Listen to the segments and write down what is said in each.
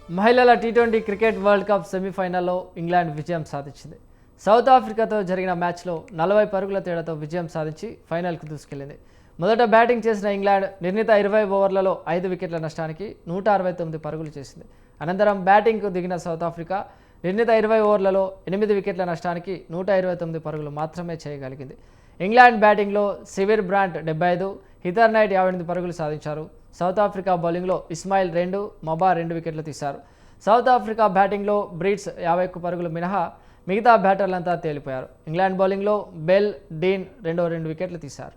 మహిళల టీ20 cricket world cup సెమీఫైనల్లో ఇంగ్లాండ్ విజయం సాధించింది. సౌత్ ఆఫ్రికాతో జరిగిన మ్యాచ్లో 40 పరుగుల తేడాతో విజయం సాధించి ఫైనల్కు దూసుకెళ్లింది. మొదట బ్యాటింగ్ చేసిన ఇంగ్లాండ్ నిర్ణీత 20 ఓవర్లలో 5 వికెట్ల నష్టానికి 169 పరుగులు చేసింది. అనంతరం బ్యాటింగ్కు దిగిన సౌత్ ఆఫ్రికా నిర్ణీత 20 ఓవర్లలో 8 వికెట్ల నష్టానికి 129 పరుగులు మాత్రమే చేయగలిగింది. ఇంగ్లాండ్ బ్యాటింగ్లో సివిర్ బ్రాంట్ 75, హితర్ నైట్ 58 పరుగులు సాధించారు. సౌత్ ఆఫ్రికా బౌలింగ్లో ఇస్మాయిల్ 2, మబా 2 వికెట్లు తీశారు. సౌత్ ఆఫ్రికా బ్యాటింగ్లో బ్రీట్స్ 51 పరుగులు మినహా మిగతా బ్యాటర్లంతా తేలిపోయారు. ఇంగ్లాండ్ బౌలింగ్లో బెల్, డీన్ 2 వికెట్లు తీశారు.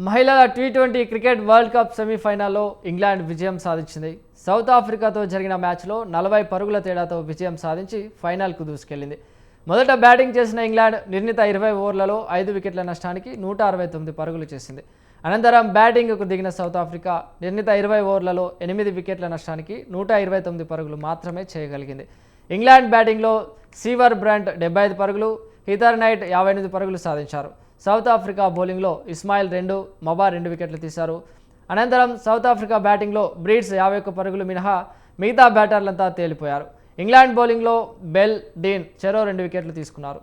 మహిళల టీ20 క్రికెట్ వరల్డ్ కప్ సెమీఫైనల్లో ఇంగ్లాండ్ విజయం సాధించింది. సౌత్ ఆఫ్రికాతో జరిగిన మ్యాచ్లో 40 పరుగుల తేడాతో విజయం సాధించి ఫైనల్కు దూసుకెళ్లింది. మొదట బ్యాటింగ్ చేసిన ఇంగ్లాండ్ నిర్ణీత 20 ఓవర్లలో 5 వికెట్ల నష్టానికి 169 పరుగులు చేసింది. అనంతరం బ్యాటింగ్కు దిగిన సౌత్ ఆఫ్రికా నిర్ణీత 20 ఓవర్లలో 8 వికెట్ల నష్టానికి 129 పరుగులు మాత్రమే చేయగలిగింది. ఇంగ్లాండ్ బ్యాటింగ్లో సివర్ బ్రాంట్ 75 పరుగులు, హితర్ నైట్ 58 పరుగులు సాధించారు. సౌత్ ఆఫ్రికా బౌలింగ్లో ఇస్మాయిల్ 2, మబా 2 వికెట్లు తీశారు. అనంతరం సౌత్ ఆఫ్రికా బ్యాటింగ్లో బ్రీట్స్ 51 పరుగులు మినహా మిగతా బ్యాటర్లంతా తేలిపోయారు. ఇంగ్లాండ్ బౌలింగ్లో బెల్, డీన్ చెరో 2 వికెట్లు తీసుకున్నారు.